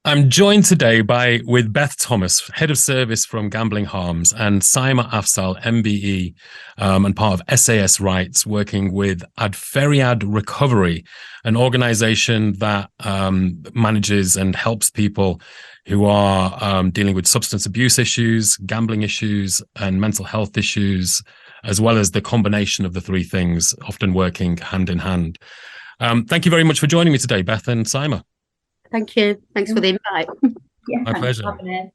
I'm joined today with Beth Thomas, Head of Service from Gambling Harms, and Saima Afzal, MBE, and part of SAS Rights, working with Adferiad Recovery, an organization that manages and helps people who are dealing with substance abuse issues, gambling issues, and mental health issues, as well as the combination of the three things, often working hand in hand. Thank you very much for joining me today, Beth and Saima. Thank you. Thanks for the invite. Yeah, My pleasure. for having me.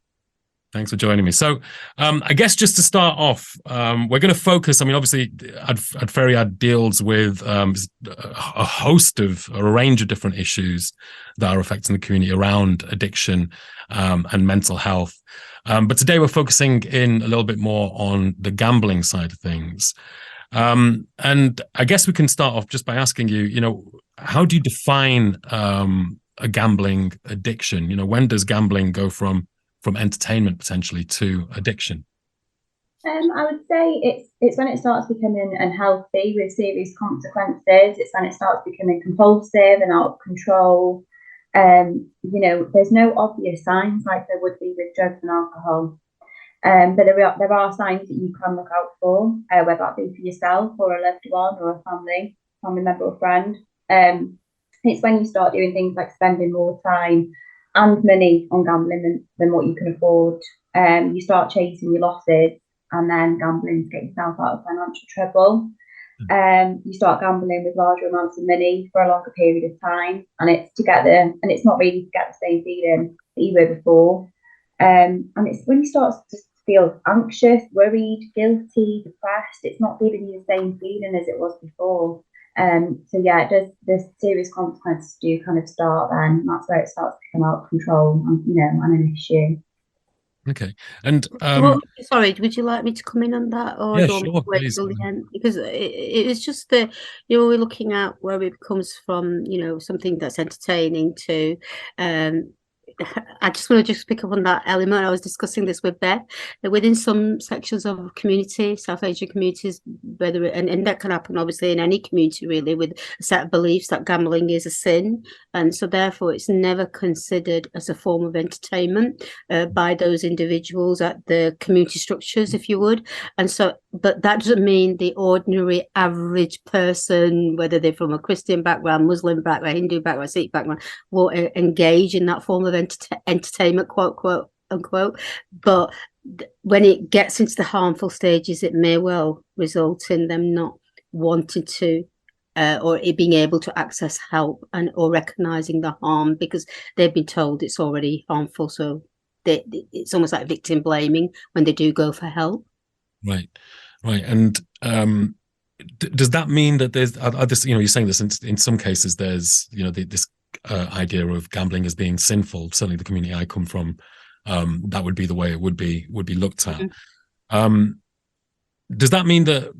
Thanks for joining me. So I guess just to start off, we're going to focus, obviously Adferiad deals with a range of different issues that are affecting the community around addiction and mental health. But today we're focusing in a little bit more on the gambling side of things. And I guess we can start off just by asking you, how do you define a gambling addiction? When does gambling go from entertainment potentially to addiction? I would say it's when it starts becoming unhealthy with serious consequences. It's when it starts becoming compulsive and out of control. There's no obvious signs like there would be with drugs and alcohol. But there are signs that you can look out for, whether that be for yourself or a loved one or a family member or friend. It's when you start doing things like spending more time and money on gambling than what you can afford. You start chasing your losses and then gambling to get yourself out of financial trouble. You start gambling with larger amounts of money for a longer period of time, and it's not really to get the same feeling that you were before. And it's when you start to feel anxious, worried, guilty, depressed. It's not giving you the same feeling as it was before. So yeah, the serious consequences do kind of start then. That's where it starts to come out of control and an issue. Okay. And sorry, would you like me to come in on that, or yeah, do you want me to wait till the end? Because it's just that we're looking at where it comes from, something that's entertaining to I just want to pick up on that element. I was discussing this with Beth, that within some sections of community, South Asian communities, and that can happen obviously in any community really, with a set of beliefs that gambling is a sin, and so therefore it's never considered as a form of entertainment by those individuals at the community structures, if you would. And so, but that doesn't mean the ordinary average person, whether they're from a Christian background, Muslim background, Hindu background, Sikh background, will engage in that form of entertainment, quote unquote. But when it gets into the harmful stages, it may well result in them not wanting to or it being able to access help or recognizing the harm because they've been told it's already harmful. So it's almost like victim blaming when they do go for help. Right. And does that mean that there's this, you're saying this in some cases there's this idea of gambling as being sinful. Certainly the community I come from, that would be the way it would be looked at. Mm-hmm. Does that mean that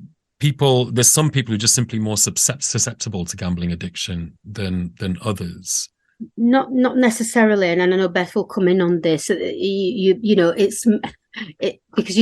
there's some people who are just simply more susceptible to gambling addiction than others? Not necessarily, and I know Beth will come in on this. It's because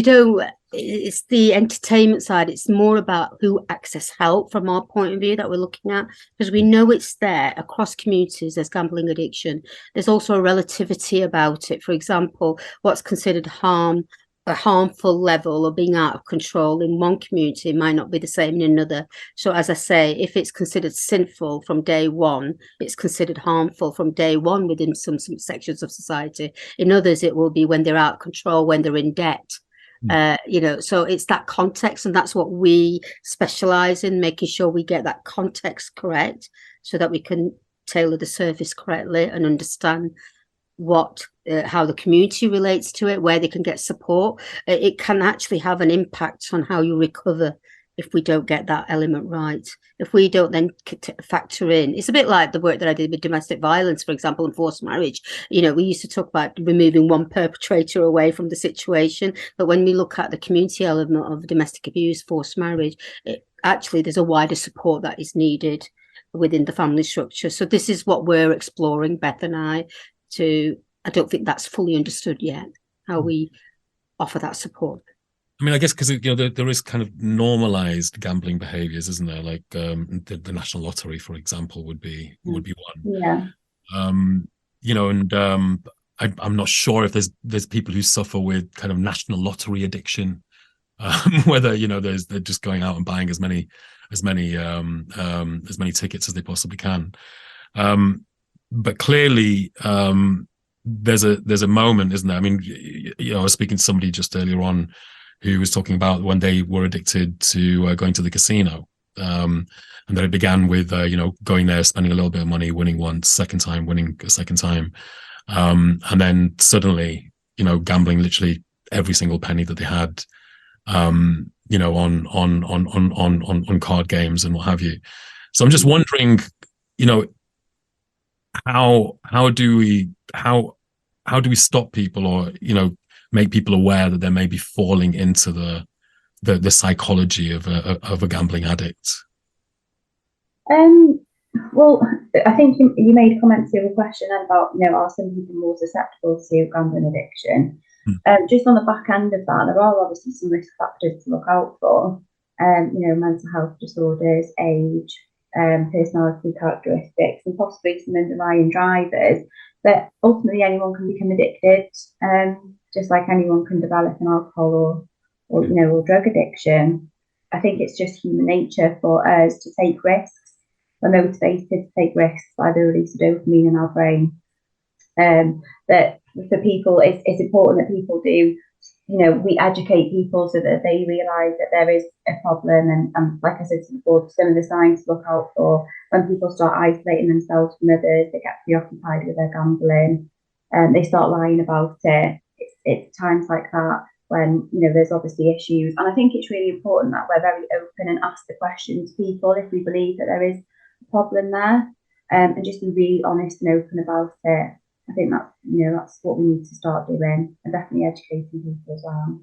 it's the entertainment side. It's more about who access help from our point of view that we're looking at, because we know it's there across communities. There's gambling addiction. There's also a relativity about it. For example, what's considered a harmful level or being out of control in one community might not be the same in another. So as I say, if it's considered sinful from day one, it's considered harmful from day one within some sections of society. In others, it will be when they're out of control, when they're in debt. So it's that context, and that's what we specialize in, making sure we get that context correct so that we can tailor the service correctly and understand how the community relates to it, where they can get support. It can actually have an impact on how you recover if we don't get that element right. If we don't then factor in, it's a bit like the work that I did with domestic violence, for example, and forced marriage. We used to talk about removing one perpetrator away from the situation, but when we look at the community element of domestic abuse, forced marriage, actually there's a wider support that is needed within the family structure. So this is what we're exploring, Beth and I don't think that's fully understood yet, how we offer that support. I guess because there is kind of normalized gambling behaviors, isn't there? Like the National Lottery, for example, would be one. Yeah. And I'm not sure if there's people who suffer with kind of national lottery addiction, whether they're just going out and buying as many tickets as they possibly can. But clearly, there's a moment, isn't there? I mean, I was speaking to somebody just earlier on who was talking about when they were addicted to going to the casino, and that it began with going there, spending a little bit of money, winning once, second time, winning a second time, and then suddenly, gambling literally every single penny that they had, on card games and what have you. So I'm just wondering, how do we stop people, or make people aware that they may be falling into the psychology of a gambling addict? Well, I think you made comments to the question about, are some people more susceptible to gambling addiction? Just on the back end of that, there are obviously some risk factors to look out for. Mental health disorders, age, personality characteristics, and possibly some underlying drivers. But ultimately, anyone can become addicted, just like anyone can develop an alcohol or drug addiction. I think it's just human nature for us to take risks. We're motivated to take risks by the release of dopamine in our brain. But for people, it's important that people do, we educate people so that they realise that there is a problem. And like I said before, some of the signs to look out for: when people start isolating themselves from others, they get preoccupied with their gambling, and they start lying about it. It's times like that when, there's obviously issues. And I think it's really important that we're very open and ask the questions to people if we believe that there is a problem there, and just be really honest and open about it. I think that's what we need to start doing, and definitely educating people as well.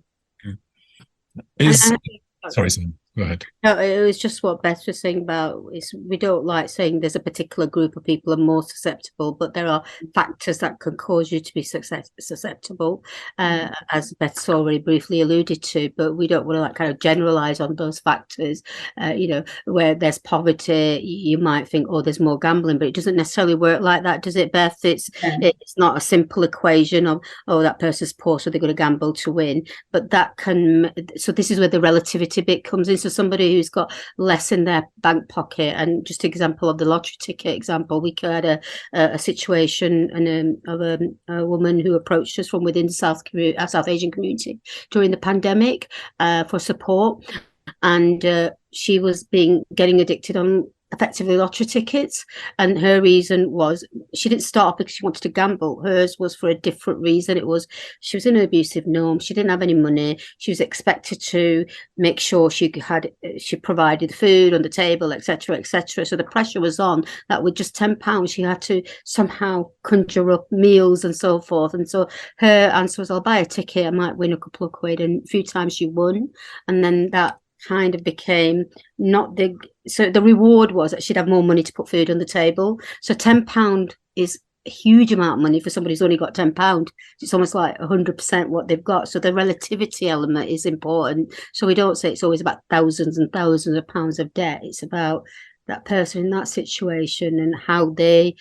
Sorry, Sam, go ahead. No, it was just what Beth was saying about is we don't like saying there's a particular group of people are more susceptible, but there are factors that can cause you to be susceptible, as Beth's already briefly alluded to. But we don't want to kind of generalize on those factors. Where there's poverty, you might think, oh, there's more gambling, but it doesn't necessarily work like that, does it, Beth? It's not a simple equation of, oh, that person's poor, so they're going to gamble to win. But that can. So this is where the relativity bit comes in. So somebody who's got less in their bank pocket, and just example of the lottery ticket example, we had a situation of a woman who approached us from within the South Asian community during the pandemic for support, and she was getting addicted on effectively lottery tickets, and her reason was she didn't start off because she wanted to gamble. Hers was for a different reason. It was she was in an abusive norm. She didn't have any money. She was expected to make sure she provided food on the table, etc., etc. So the pressure was on that with just £10 she had to somehow conjure up meals and so forth. And so her answer was, I'll buy a ticket, I might win a couple of quid. And a few times she won, and then that kind of became so the reward was that she'd have more money to put food on the table. So £10 is a huge amount of money for somebody who's only got £10. It's almost like 100% what they've got. So the relativity element is important. So we don't say it's always about thousands and thousands of pounds of debt. It's about that person in that situation and how the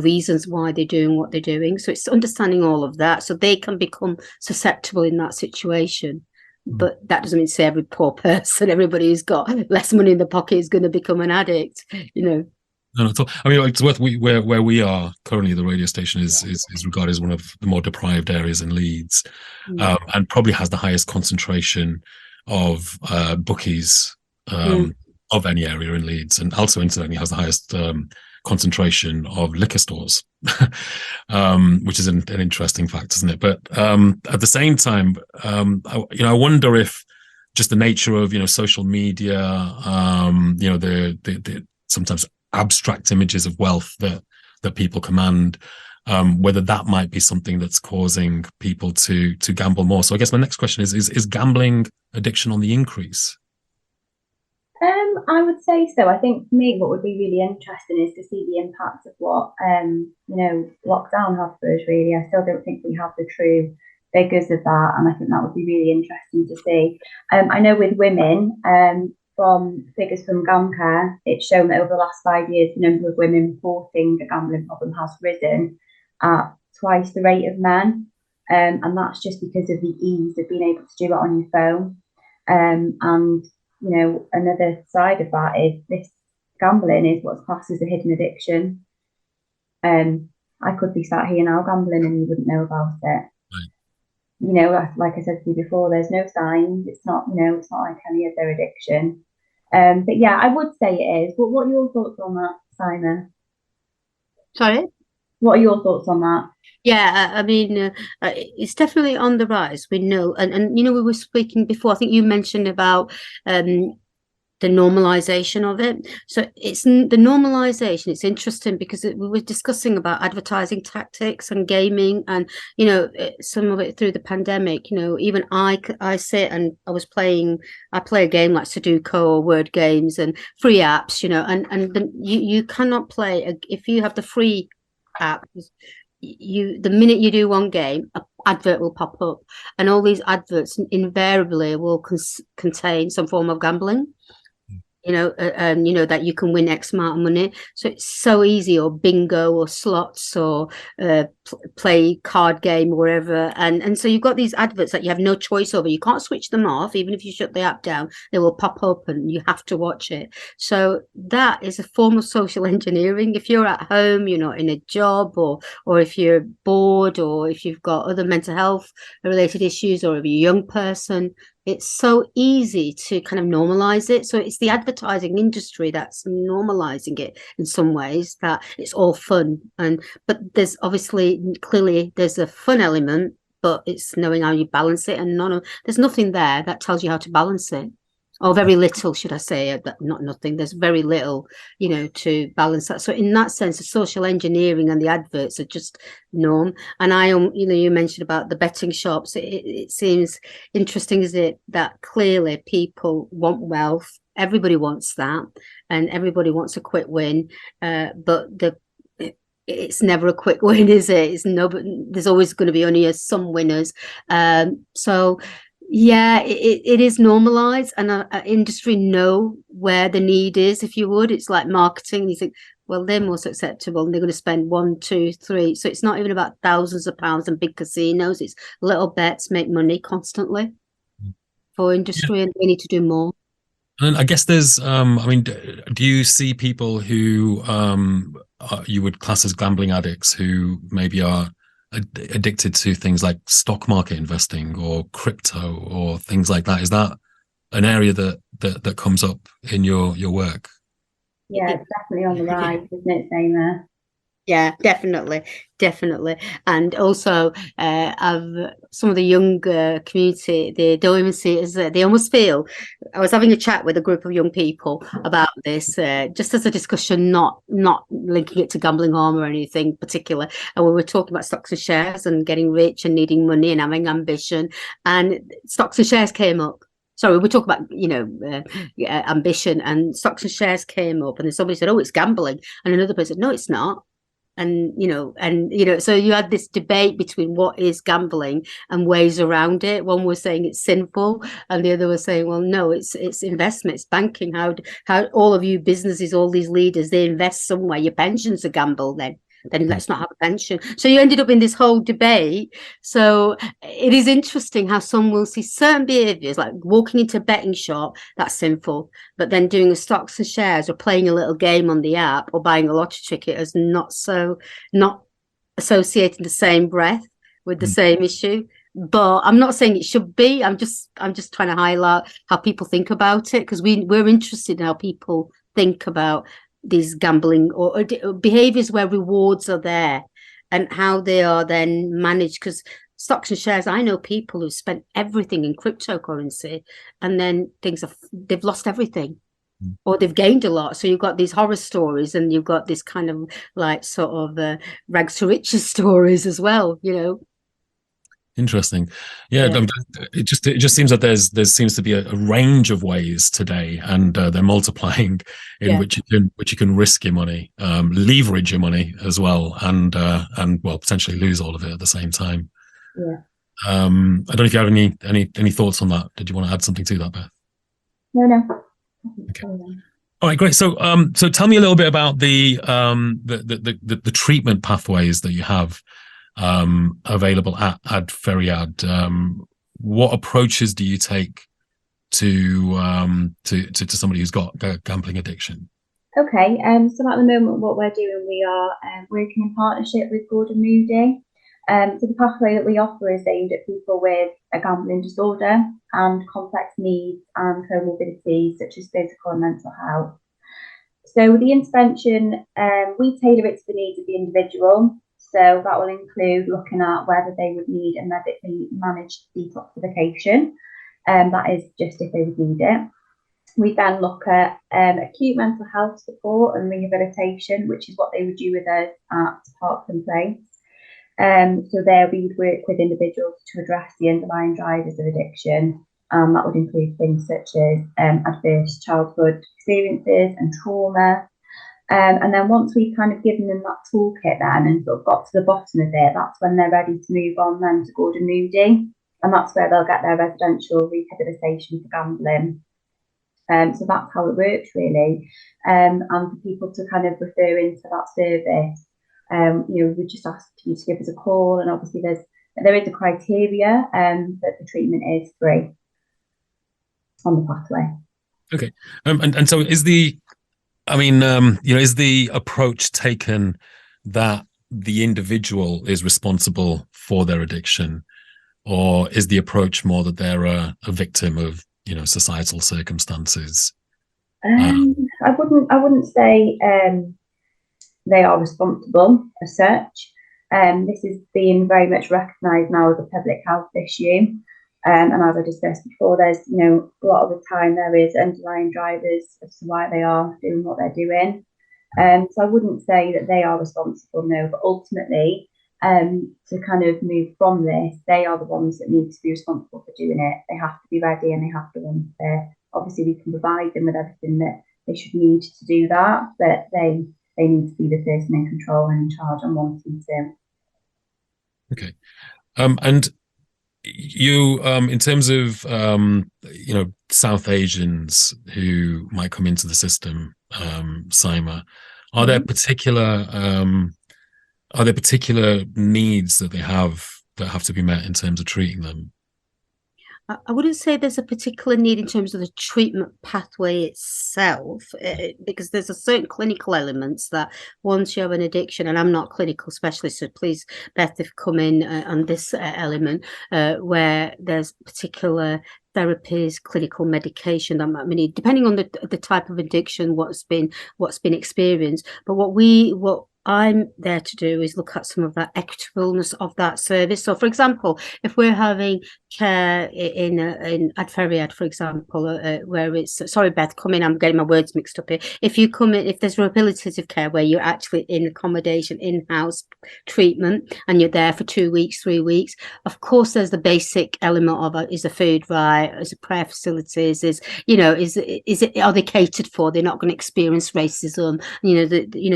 reasons why they're doing what they're doing. So it's understanding all of that so they can become susceptible in that situation. But that doesn't mean to say every poor person, everybody who's got less money in the pocket is going to become an addict, No, not at all. I mean, it's worth where we are currently. The radio station is regarded as one of the more deprived areas in Leeds, and probably has the highest concentration of bookies of any area in Leeds, and also incidentally has the highest concentration of liquor stores, which is an interesting fact, isn't it? But at the same time, I wonder if just the nature of social media, the sometimes abstract images of wealth that people command, whether that might be something that's causing people to gamble more. So I guess my next question is gambling addiction on the increase? I would say so. I think for me, what would be really interesting is to see the impact of what lockdown had for us. Really, I still don't think we have the true figures of that, and I think that would be really interesting to see. I know with women, from figures from GamCare, it's shown that over the last 5 years, the number of women reporting a gambling problem has risen at twice the rate of men. And that's just because of the ease of being able to do it on your phone. And, you know, another side of that is this gambling is what's classed as a hidden addiction. I could be sat here now gambling and you wouldn't know about it. Right. You know, like I said to you before, there's no signs. It's not, you know, it's not like any other addiction. But yeah, I would say it is. What are your thoughts on that, Simon? Sorry? What are your thoughts on that? Yeah, I mean, it's definitely on the rise. We know, and you know, we were speaking before. I think you mentioned about the normalization of it. So it's the normalization. It's interesting because we were discussing about advertising tactics and gaming, and you know, some of it through the pandemic. You know, even I sit and I play a game like Sudoku or word games and free apps. You know, and you cannot play if you have the free app. The minute you do one game, an advert will pop up, and all these adverts invariably will contain some form of gambling. You know, you know that you can win X amount of money. So it's so easy, or bingo, or slots, or play card game, or wherever. And so you've got these adverts that you have no choice over. You can't switch them off, even if you shut the app down. They will pop up, and you have to watch it. So that is a form of social engineering. If you're at home, you're not in a job, or if you're bored, or if you've got other mental health related issues, or if you're a young person. It's so easy to kind of normalize it. So it's the advertising industry that's normalizing it in some ways, that it's all fun. But there's clearly there's a fun element, but it's knowing how you balance it. And there's nothing there that tells you how to balance it. Or very little, should I say, not nothing. There's very little, you know, to balance that. So in that sense, the social engineering and the adverts are just norm. And you know, you mentioned about the betting shops. It seems interesting, is it, that clearly people want wealth. Everybody wants that, and everybody wants a quick win. But it's never a quick win, is it? There's always going to be only some winners. So. Yeah, it is normalized, and our industry know where the need is, if you would. It's like marketing. You think, well, they're most acceptable and they're going to spend 1, 2, 3. So it's not even about thousands of pounds and big casinos. It's little bets make money constantly for industry, and we need to do more. And I guess there's, I mean, do you see people who you would class as gambling addicts who maybe are addicted to things like stock market investing or crypto or things like that? Is that an area that comes up in your work? Yeah, it's definitely on the rise, isn't it, Saima? Yeah, definitely. And also some of the younger community, they don't even see it as they almost feel. I was having a chat with a group of young people about this, just as a discussion, not linking it to gambling harm or anything particular. And we were talking about stocks and shares and getting rich and needing money and having ambition, and stocks and shares came up. Sorry, we talk about, you know, ambition, and stocks and shares came up, and then somebody said, "Oh, it's gambling," and another person said, "No, it's not." And you know, so you had this debate between what is gambling and ways around it. One was saying it's sinful, and the other was saying, well, no, it's investment, it's banking. How all of you businesses, all these leaders, they invest somewhere. Your pension's a gamble, then let's not have a pension. So you ended up in this whole debate. So it is interesting how some will see certain behaviors, like walking into a betting shop, that's sinful, but then doing a stocks and shares or playing a little game on the app or buying a lottery ticket as not associating the same breath with the same issue. But I'm not saying it should be. I'm just trying to highlight how people think about it, because we're interested in how people think about these gambling or behaviors where rewards are there and how they are then managed. Because stocks and shares, I know people who spent everything in cryptocurrency, and then they've lost everything, or they've gained a lot. So you've got these horror stories, and you've got this kind of like sort of rags to riches stories as well, you know. Interesting. Yeah. It just seems that there seems to be a range of ways today, and they're multiplying in which you can risk your money, leverage your money as well, and well, potentially lose all of it at the same time. Yeah. I don't know if you have any thoughts on that. Did you want to add something to that, Beth? No. Okay. All right, great. So so tell me a little bit about the treatment pathways that you have available at Adferiad. What approaches do you take to somebody who's got a gambling addiction? Okay, so at the moment, what we're doing, we are working in partnership with Gordon Moody. So the pathway that we offer is aimed at people with a gambling disorder and complex needs and comorbidities such as physical and mental health. So the intervention, we tailor it to the needs of the individual. So that will include looking at whether they would need a medically managed detoxification. That is just if they would need it. We then look at acute mental health support and rehabilitation, which is what they would do with us at Parkland Place. So there we would work with individuals to address the underlying drivers of addiction. That would include things such as adverse childhood experiences and trauma. And then once we've kind of given them that toolkit then and sort of got to the bottom of it, that's when they're ready to move on then to Gordon Moody. And that's where they'll get their residential rehabilitation for gambling. So that's how it works really. And for people to kind of refer into that service, we just ask you to give us a call, and obviously there is a criteria that the treatment is free on the pathway. Okay, and so is the approach taken that the individual is responsible for their addiction, or is the approach more that they're a victim of societal circumstances? I wouldn't say they are responsible as such. This is being very much recognised now as a public health issue. And as I discussed before, there's a lot of the time there is underlying drivers as to why they are doing what they're doing. So I wouldn't say that they are responsible, no, but ultimately to kind of move from this, they are the ones that need to be responsible for doing it. They have to be ready and they have to want it. Obviously, we can provide them with everything that they should need to do that, but they need to be the person in control and in charge and wanting to. Okay. And you, in terms of, South Asians who might come into the system, Saima, are there particular needs that they have that have to be met in terms of treating them? I wouldn't say there's a particular need in terms of the treatment pathway itself, because there's a certain clinical elements that once you have an addiction, and I'm not a clinical specialist, so please, Beth, if come in on this element, where there's particular therapies, clinical medication that might be needed, depending on the type of addiction, what's been experienced. But what I'm there to do is look at some of that equitableness of that service. So, for example, if we're having care in Adferiad, for example, where it's, sorry, Beth, come in, I'm getting my words mixed up here. If you come in, if there's rehabilitative care where you're actually in accommodation, in-house treatment, and you're there for 2 weeks, 3 weeks, of course, there's the basic element of is the food right, is the prayer facilities, are they catered for? They're not going to experience racism.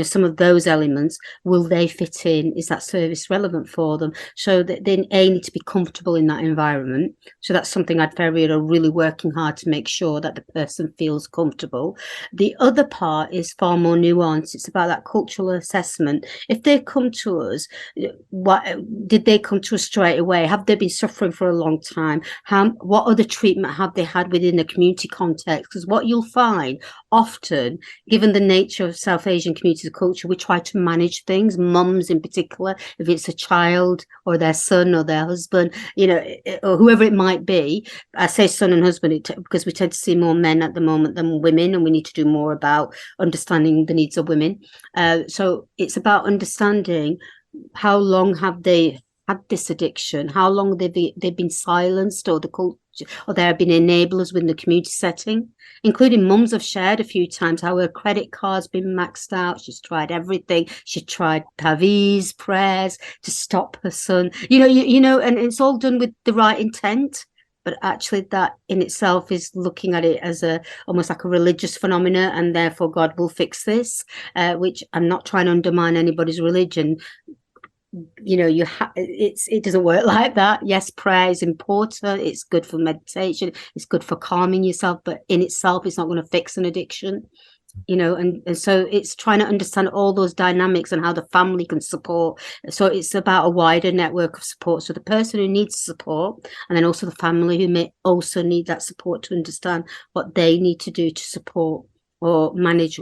Some of those elements. Will they fit in? Is that service relevant for them? So that they need to be comfortable in that environment. So that's something Adferiad are really working hard to make sure that the person feels comfortable. The other part is far more nuanced. It's about that cultural assessment. If they come to us, did they come to us straight away? Have they been suffering for a long time? What other treatment have they had within the community context? Because what you'll find often, given the nature of South Asian community culture, we try to manage things, mums in particular, if it's a child or their son or their husband, or whoever it might be. I say son and husband because we tend to see more men at the moment than women, and we need to do more about understanding the needs of women. So it's about understanding how long have they had this addiction, how long they've been silenced, or the culture, or there have been enablers within the community setting, including mums have shared a few times how her credit card's been maxed out. She's tried everything. She tried taveez, prayers to stop her son, and it's all done with the right intent. But actually that in itself is looking at it as almost like a religious phenomena, and therefore God will fix this, which I'm not trying to undermine anybody's religion. It doesn't work like that. Yes, prayer is important. It's good for meditation. It's good for calming yourself, but in itself, it's not going to fix an addiction. and so it's trying to understand all those dynamics and how the family can support. So it's about a wider network of support. So the person who needs support, and then also the family who may also need that support to understand what they need to do to support or manage.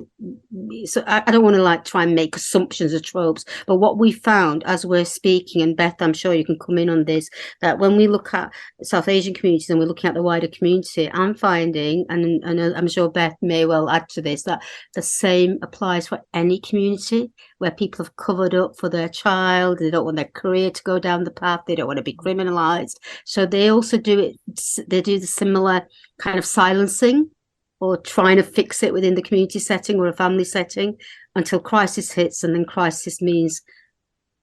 So I don't want to try and make assumptions or tropes, but what we found as we're speaking, and Beth, I'm sure you can come in on this, that when we look at South Asian communities and we're looking at the wider community, I'm finding, and I'm sure Beth may well add to this, that the same applies for any community where people have covered up for their child. They don't want their career to go down the path. They don't want to be criminalized. So they also do it. They do the similar kind of silencing or trying to fix it within the community setting or a family setting until crisis hits. And then crisis means,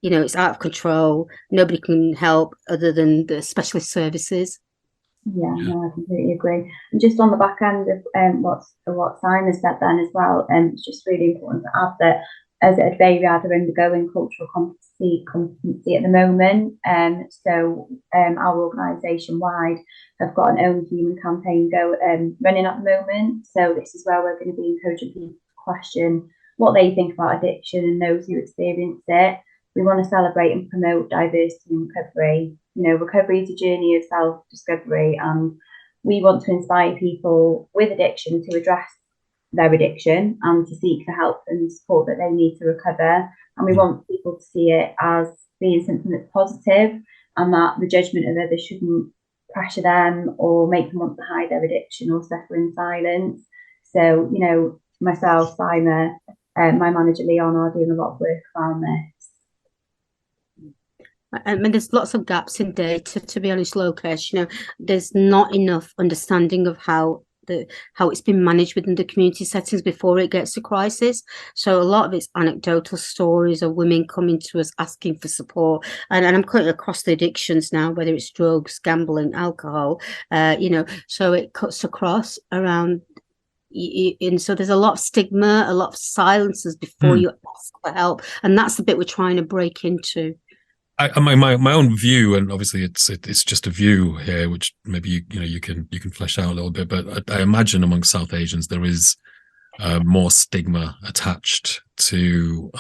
it's out of control. Nobody can help other than the specialist services. Yeah, no, I completely agree. And just on the back end of what Saima said then as well, it's just really important to add that as Adferiad are undergoing cultural competency at the moment. So our organisation wide have got an own human campaign running at the moment. So this is where we're going to be encouraging people to question what they think about addiction and those who experience it. We want to celebrate and promote diversity and recovery. Recovery is a journey of self-discovery, and we want to inspire people with addiction to address their addiction and to seek the help and support that they need to recover. And we want people to see it as being something that's positive, and that the judgment of others shouldn't pressure them or make them want to hide their addiction or suffer in silence. So, myself, Saima, my manager Leon are doing a lot of work around this. I mean, there's lots of gaps in data, to be honest, Lokesh. There's not enough understanding of how it's been managed within the community settings before it gets to crisis. So a lot of it's anecdotal stories of women coming to us asking for support. And I'm cutting across the addictions now, whether it's drugs, gambling, alcohol, so it cuts across around. And so there's a lot of stigma, a lot of silences before you ask for help. And that's the bit we're trying to break into. My own view, and obviously it's just a view here, which maybe you can flesh out a little bit. But I imagine among South Asians there is more stigma attached to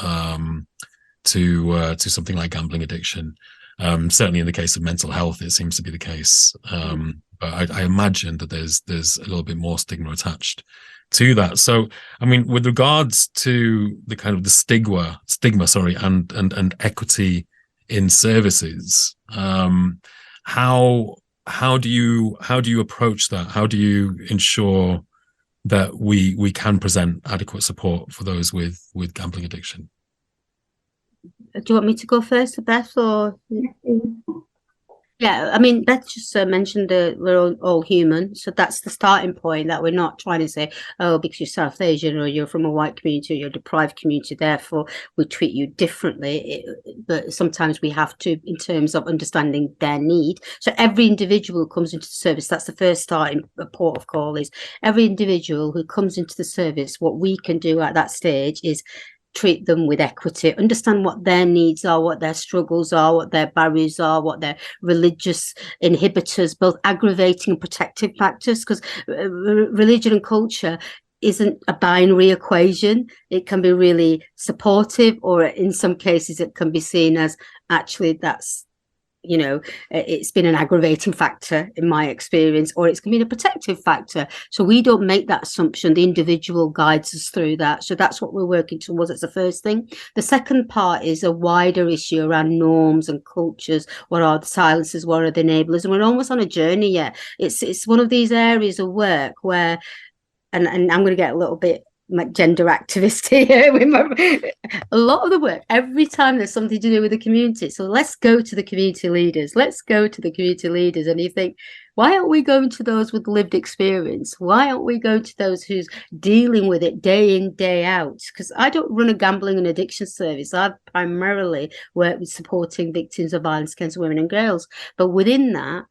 something like gambling addiction. Certainly in the case of mental health, it seems to be the case. But I imagine that there's a little bit more stigma attached to that. So, I mean, with regards to the kind of the stigma, and equity in services, how do you approach that? How do you ensure that we can present adequate support for those with gambling addiction? Do you want me to go first, Beth, or? Yeah, I mean, Beth just mentioned that we're all human. So that's the starting point, that we're not trying to say, oh, because you're South Asian or you're from a white community or you're a deprived community, therefore we treat you differently. But sometimes we have to, in terms of understanding their need. So every individual who comes into the service, that's the first starting port of call, is every individual who comes into the service, what we can do at that stage is treat them with equity, understand what their needs are, what their struggles are, what their barriers are, what their religious inhibitors, both aggravating and protective factors, because religion and culture isn't a binary equation. It can be really supportive, or in some cases it can be seen as actually that's it's been an aggravating factor in my experience, or it's going to be a protective factor. So we don't make that assumption. The individual guides us through that. So that's what we're working towards. That's the first thing. The second part is a wider issue around norms and cultures. What are the silences? What are the enablers? And we're almost on a journey yet. It's one of these areas of work where, and I'm going to get a little bit gender activist here with a lot of the work every time there's something to do with the community. So let's go to the community leaders. And you think, why aren't we going to those with lived experience? Why aren't we going to those who's dealing with it day in, day out? Because I don't run a gambling and addiction service. I primarily work with supporting victims of violence against women and girls. But within that,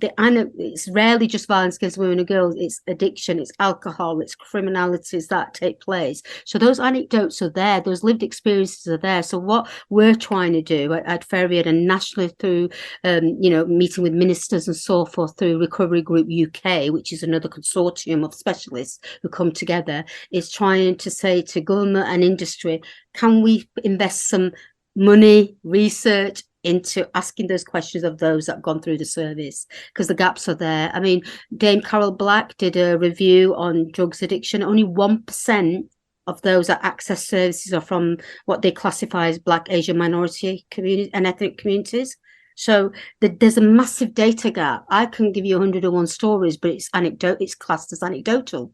it's rarely just violence against women and girls. It's addiction, it's alcohol, it's criminalities that take place. So those anecdotes are there, those lived experiences are there. So what we're trying to do at Adferiad and nationally through, meeting with ministers and so forth through Recovery Group UK, which is another consortium of specialists who come together, is trying to say to government and industry, can we invest some money, research, into asking those questions of those that have gone through the service, because the gaps are there. I mean, Dame Carol Black did a review on drugs addiction. Only 1% of those that access services are from what they classify as Black, Asian minority community and ethnic communities. So there's a massive data gap. I can give you 101 stories, but it's classed as anecdotal,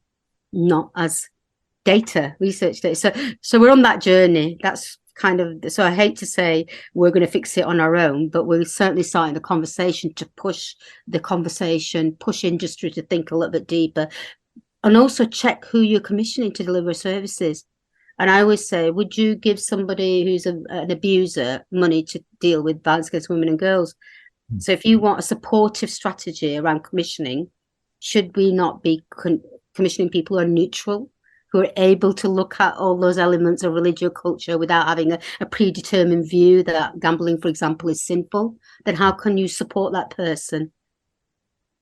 not as data, research data. So we're on that journey. That's kind of, so I hate to say we're going to fix it on our own, but we're certainly starting the conversation to push the conversation, push industry to think a little bit deeper, and also check who you're commissioning to deliver services. And I always say, would you give somebody who's an abuser money to deal with violence against women and girls? So if you want a supportive strategy around commissioning, should we not be commissioning people who are neutral, who are able to look at all those elements of religion or culture without having a predetermined view that gambling, for example, is sinful? Then how can you support that person?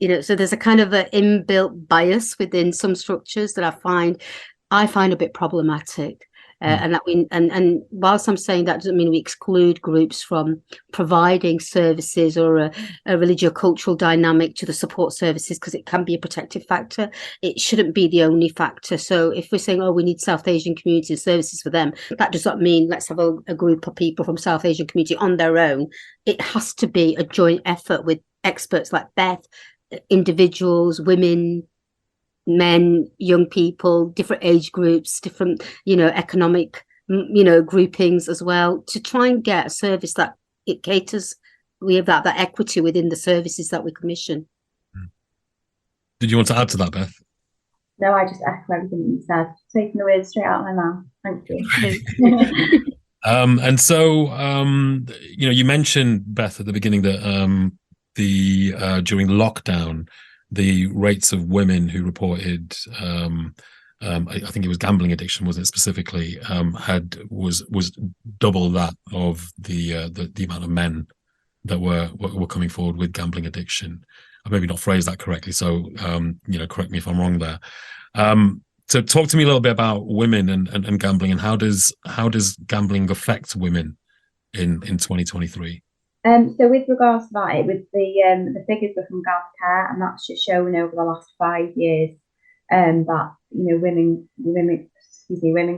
So there's a kind of an inbuilt bias within some structures that I find a bit problematic. And that and whilst I'm saying that doesn't mean we exclude groups from providing services or a religio-cultural dynamic to the support services, because it can be a protective factor. It shouldn't be the only factor. So if we're saying, we need South Asian community services for them, that does not mean let's have a group of people from South Asian community on their own. It has to be a joint effort with experts like Beth, individuals, women, men, young people, different age groups, different, economic, groupings as well, to try and get a service that it caters. We have that equity within the services that we commission. Did you want to add to that, Beth? No, I just echo everything you said. Taking the words straight out of my mouth. Thank you. And so, you mentioned, Beth, at the beginning that during lockdown, the rates of women who reported, I think it was gambling addiction, was it specifically, was double that of the amount of men that were coming forward with gambling addiction. I maybe not phrased that correctly, so correct me if I'm wrong there. So talk to me a little bit about women and gambling, and how does gambling affect women in 2023? So with regards to that, it was the figures were from GovCare, and that's just shown over the last 5 years that women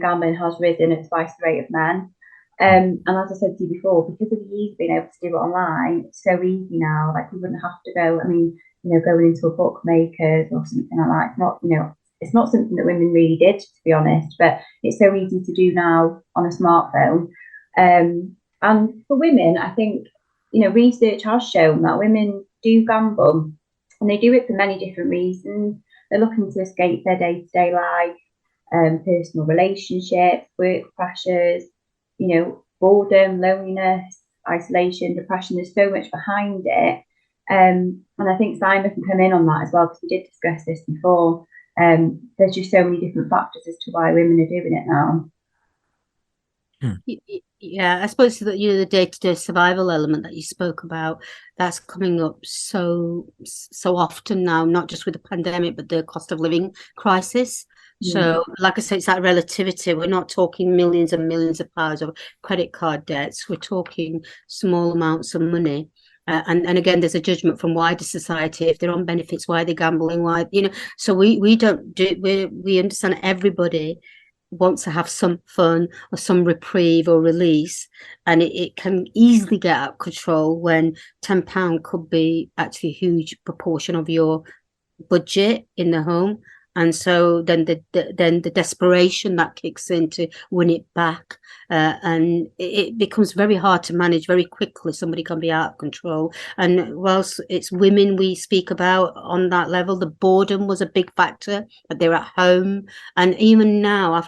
gambling has risen at twice the rate of men. And as I said to you before, because of the ease of being able to do it online, it's so easy now. Like, we wouldn't have to go. I mean, going into a bookmaker's or something like that. It's not, it's not something that women really did, to be honest. But it's so easy to do now on a smartphone. And for women, I think, research has shown that women do gamble, and they do it for many different reasons. They're looking to escape their day-to-day life, personal relationships, work pressures, boredom, loneliness, isolation, depression. There's so much behind it. And I think Saima can come in on that as well, because we did discuss this before. There's just so many different factors as to why women are doing it now. Yeah, I suppose that the day-to-day survival element that you spoke about, that's coming up so often now, not just with the pandemic, but the cost of living crisis. So, like I said, it's that relativity. We're not talking millions and millions of pounds of credit card debts. We're talking small amounts of money. And again, there's a judgment from wider society. If they're on benefits, why are they gambling? Why, so we don't do, we understand everybody wants to have some fun or some reprieve or release, and it can easily get out of control when £10 could be actually a huge proportion of your budget in the home. And so then the desperation that kicks in to win it back, and it becomes very hard to manage very quickly. Somebody can be out of control. And whilst it's women we speak about on that level, the boredom was a big factor, that they're at home. And even now,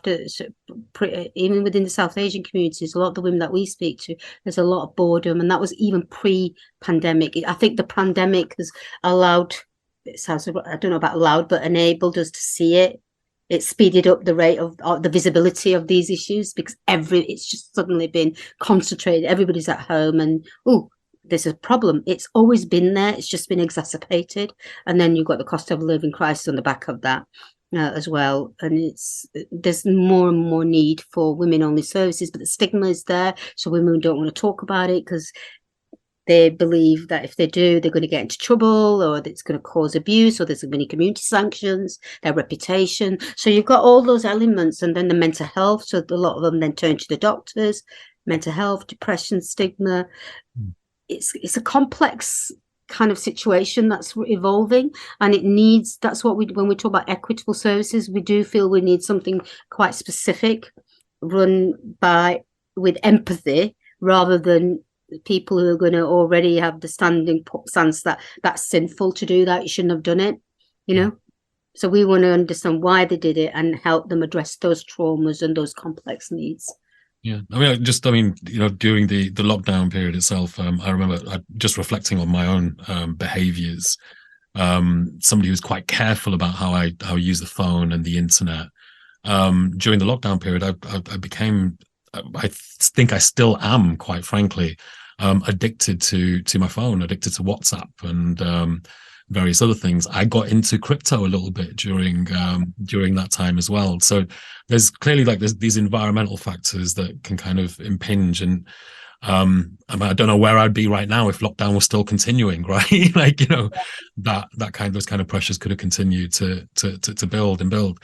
even within the South Asian communities, a lot of the women that we speak to, there's a lot of boredom. And that was even pre-pandemic. I think the pandemic has allowed, it sounds, I don't know about allowed, but enabled us to see it. It speeded up the rate of the visibility of these issues, because it's just suddenly been concentrated. Everybody's at home and, there's a problem. It's always been there. It's just been exacerbated. And then you've got the cost of living crisis on the back of that as well. And there's more and more need for women-only services, but the stigma is there. So women don't want to talk about it because they believe that if they do, they're going to get into trouble, or it's going to cause abuse, or there's going to be community sanctions, their reputation. So you've got all those elements, and then the mental health. So a lot of them then turn to the doctors, mental health, depression, stigma. It's a complex kind of situation that's evolving, and that's what when we talk about equitable services, we do feel we need something quite specific, run with empathy, rather than people who are going to already have the stance that that's sinful to do that, you shouldn't have done it, So we want to understand why they did it and help them address those traumas and those complex needs. Yeah, during the lockdown period itself, I remember just reflecting on my own behaviors. Somebody who's quite careful about how I use the phone and the internet. During the lockdown period, I became, I think I still am, quite frankly, addicted to my phone, addicted to WhatsApp and various other things. I got into crypto a little bit during that time as well. So there's clearly there's these environmental factors that can kind of impinge. And I don't know where I'd be right now if lockdown was still continuing, right? Those kind of pressures could have continued to build and build.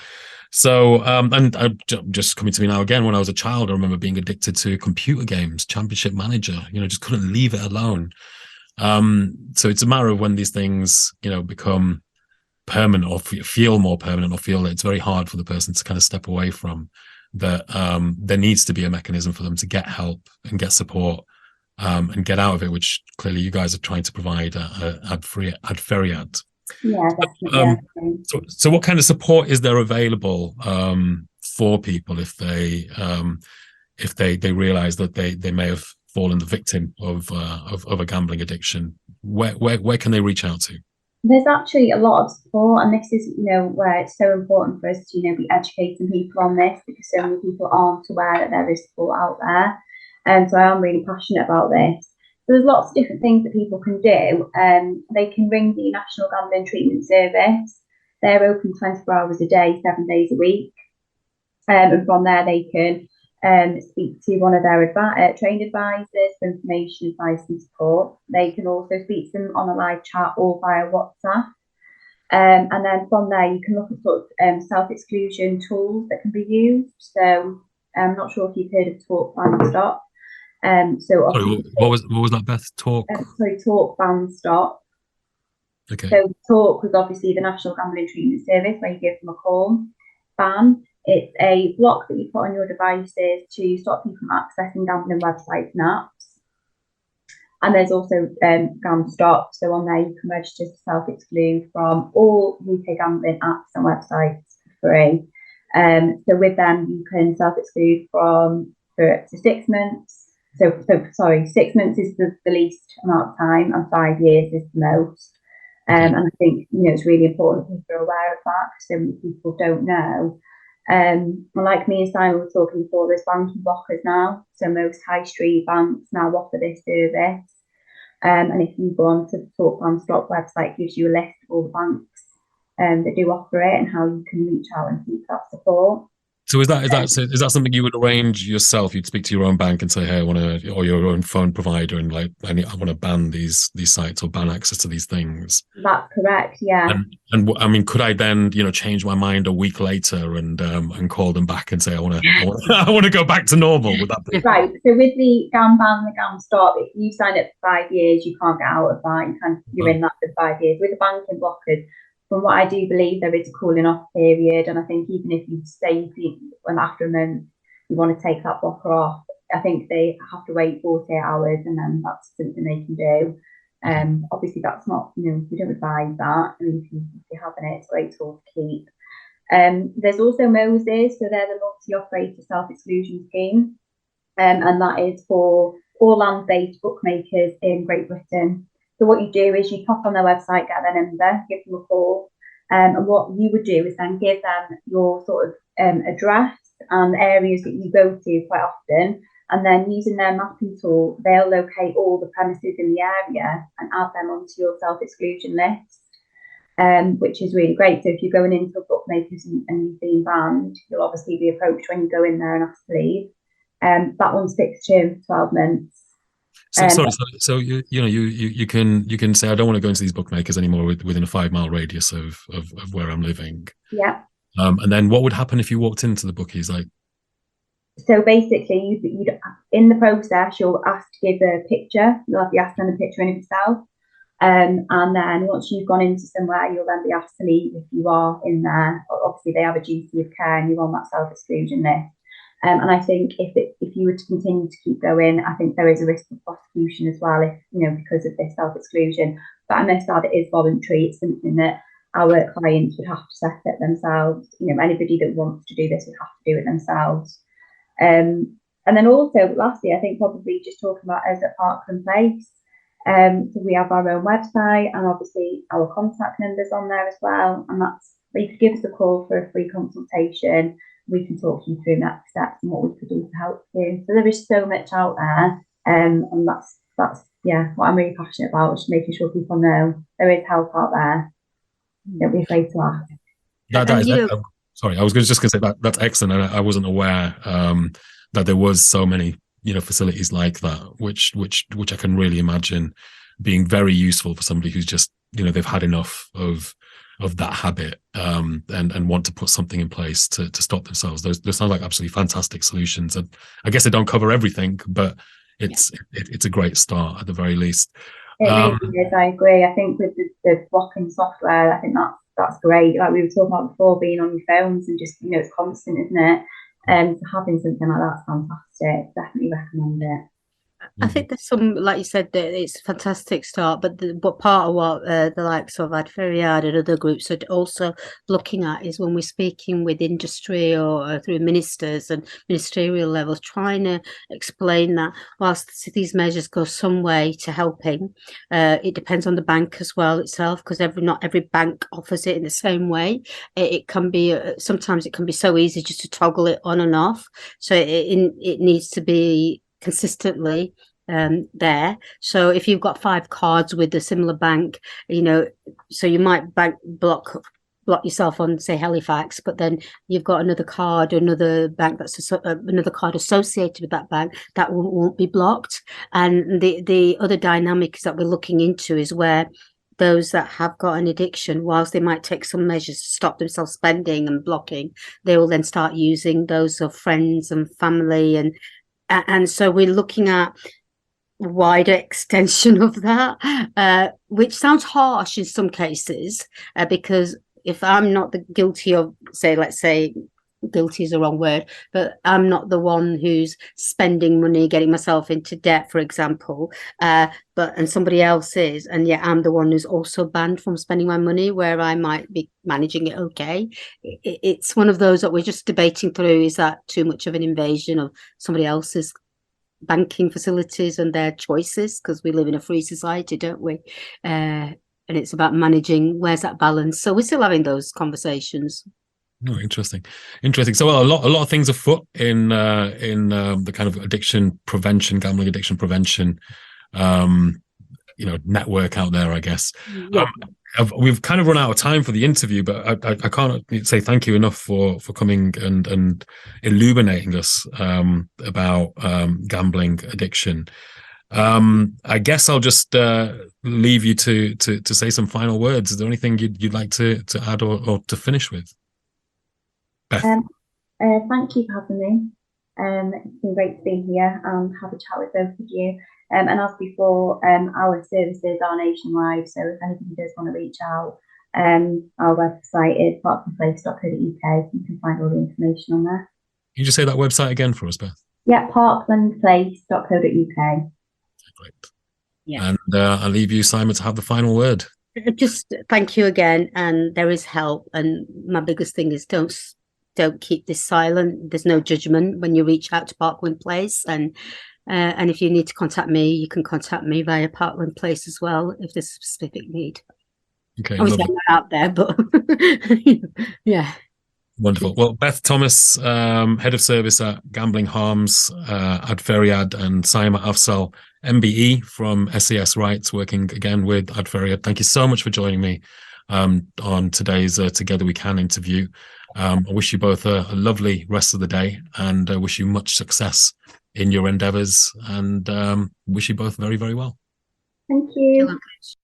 So, and just coming to me now again, when I was a child, I remember being addicted to computer games, Championship Manager, just couldn't leave it alone. So it's a matter of when these things, become permanent or feel more permanent, or feel that it's very hard for the person to kind of step away from, that there needs to be a mechanism for them to get help and get support and get out of it, which clearly you guys are trying to provide Adferiad. Yeah, definitely. So what kind of support is there available for people if they realize that they may have fallen the victim of a gambling addiction? Where can they reach out to? There's actually a lot of support, and this is where it's so important for us to be educating people on this, because so many people aren't aware that there is support out there. And so I am really passionate about this. So there's lots of different things that people can do. They can ring the National Gambling Treatment Service. They're open 24 hours a day, 7 days a week. And from there, they can speak to one of their trained advisors for information, advice and support. They can also speak to them on a live chat or via WhatsApp. And then from there, you can look at sort of self-exclusion tools that can be used. So I'm not sure if you've heard of Talk, Ban, Stop. Sorry, what was that, Beth? Talk Ban, Stop. Okay. So Talk was obviously the National Gambling Treatment Service, where you give them a call. Ban, it's a block that you put on your devices to stop you from accessing gambling websites and apps. And there's also Gam Stop. So on there, you can register to self-exclude from all UK gambling apps and websites for free. So with them, you can self-exclude for up to 6 months. So 6 months is the least amount of time, and 5 years is the most. And I think it's really important people are aware of that, because so many people don't know. And like me and Simon were talking before, there's banking blockers now. So most high street banks now offer this service. And if you go on to the Talk Ban Stop website, it gives you a list of all the banks that do offer it and how you can reach out and seek that support. So is that something you would arrange yourself? You'd speak to your own bank and say, "Hey, I want to," or your own phone provider, and I want to ban these sites or ban access to these things. That's correct. Yeah. And I mean, could I then change my mind a week later and call them back and say I want to go back to normal? Would that be right? So with the Gam Ban, the Gam Stop, if you sign up for 5 years, you can't get out of that. You're in that for 5 years. With the banking blockers, from what I do believe, there is a cooling off period, and I think even if you say when after a month you want to take that blocker off, I think they have to wait 48 hours, and then that's something they can do. Obviously, that's not, we don't advise that. I mean, if you're having it, it's a great tool to keep. There's also Moses, so they're the multi-operator self-exclusion scheme, and that is for all land-based bookmakers in Great Britain. So what you do is you pop on their website, get their number, give them a call, and what you would do is then give them your sort of address and areas that you go to quite often, and then using their mapping tool, they'll locate all the premises in the area and add them onto your self-exclusion list, which is really great. So if you're going into bookmakers and you've been banned, you'll obviously be approached when you go in there and ask to leave. That one's fixed term, 12 months. So you can say, I don't want to go into these bookmakers anymore within a 5-mile radius of where I'm living. Yeah. And then what would happen if you walked into the bookies? So basically, you'd in the process, you'll ask to give a picture. You'll have to ask them a picture in of yourself. And then once you've gone into somewhere, you'll then be asked to leave if you are in there. Obviously, they have a duty of care and you're on that self-exclusion list. And I think if you were to continue to keep going, I think there is a risk of prosecution as well, if because of this self-exclusion. But I must add, it is voluntary. It's something that our clients would have to set it themselves. Anybody that wants to do this would have to do it themselves. And then also, lastly, I think probably just talking about us at Parkland Place. So we have our own website and obviously our contact numbers on there as well. And that's where you could give us a call for a free consultation. We can talk you through next steps and what we could do to help you. So there is so much out there. And that's what I'm really passionate about, is making sure people know there is help out there. Don't be afraid to ask. Sorry, I was just going to say that's excellent. And I wasn't aware that there was so many facilities like that, which I can really imagine being very useful for somebody who's just they've had enough of that habit and want to put something in place to stop themselves. Those sound like absolutely fantastic solutions, and I guess they don't cover everything, but it's a great start at the very least. It really is. I agree. I think with the blocking software, I think that's great. Like we were talking about before, being on your phones and just it's constant, isn't it? So having something like that's fantastic. Definitely recommend it. I think there's some, like you said, that it's a fantastic start, but part of what the likes of Adferiad and other groups are also looking at is when we're speaking with industry or through ministers and ministerial levels, trying to explain that whilst these measures go some way to helping, it depends on the bank as well itself, because not every bank offers it in the same way. It can be sometimes it can be so easy just to toggle it on and off, so it needs to be consistently there. So if you've got 5 cards with a similar bank, so you might block yourself on, say, Halifax, but then you've got another card, another bank another card associated with that bank that won't be blocked. And the other dynamics that we're looking into is where those that have got an addiction, whilst they might take some measures to stop themselves spending and blocking, they will then start using those of friends and family, and so we're looking at wider extension of that, which sounds harsh in some cases, because if I'm not guilty of, let's say guilty is the wrong word, but I'm not the one who's spending money, getting myself into debt, for example, and somebody else is, and yet I'm the one who's also banned from spending my money where I might be managing it okay. It's one of those that we're just debating through. Is that too much of an invasion of somebody else's banking facilities and their choices, because we live in a free society, don't we? And it's about managing where's that balance. So we're still having those conversations. Oh, interesting. So a lot of things afoot in the kind of addiction prevention, gambling addiction prevention network out there, I guess. Yeah. We've kind of run out of time for the interview, but I can't say thank you enough for coming and illuminating us about gambling addiction. I guess I'll just leave you to say some final words. Is there anything you'd like to add or to finish with, Beth? Thank you for having me. It's been great to be here and have a chat with both of you. And as before, our services are nationwide, so if anybody does want to reach out, Our website is parklandplace.co.uk. You can find all the information on there. Can you just say that website again for us, Beth? Yeah, parklandplace.co.uk. Great. Yeah. And I'll leave you, Saima, to have the final word. Just thank you again, and there is help. And my biggest thing is don't keep this silent. There's no judgment when you reach out to Parkland Place, and if you need to contact me, you can contact me via Parkland Place as well if there's a specific need. Okay, obviously lovely. I'm not out there, but yeah. Wonderful. Well, Beth Thomas, Head of Service at Gambling Harms, Adferiad, and Saima Afzal, MBE from SAS Rights, working again with Adferiad. Thank you so much for joining me on today's Together We Can interview. I wish you both a lovely rest of the day, and wish you much success in your endeavours, and wish you both very, very well. Thank you.